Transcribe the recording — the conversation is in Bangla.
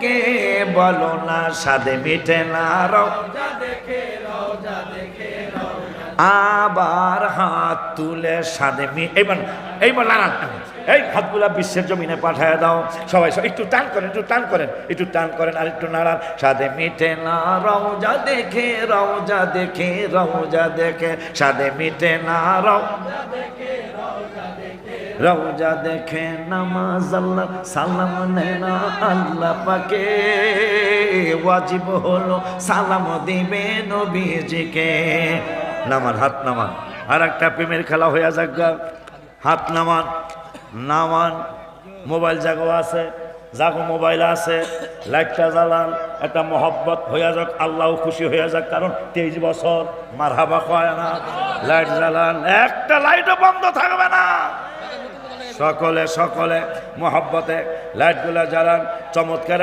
কে বলো না সাদে মিটে না আবার হাত তুলে সাদে এইবার নারান এই হাতগুলা বিশ্বের জমিনে পাঠায় দাও সবাই একটু টান করেন আর একটু নাড়ান সাদে মিটে না রওজা দেখে সাদে মিটে না রওজা দেখে নামাজ আল্লাহ সালাম নেনা আল্লাহ পাকে ওয়াজিব হলো সালাম দিবে নবীজিকে। নামান হাত নামান, আর একটা প্রেমের খেলা হইয়া যাক, হাত নামান মোবাইল জাগো আছে, মোবাইল আছে, লাইটটা জ্বালান, একটা মহব্বত হইয়া যাক, আল্লাহ খুশি হইয়া যাক, কারণ 23 বছর মারহাবা কয় না। লাইট জ্বালান, একটা লাইটও বন্ধ থাকবে না, সকলে মহব্বতে লাইটগুলা জ্বালান। চমৎকার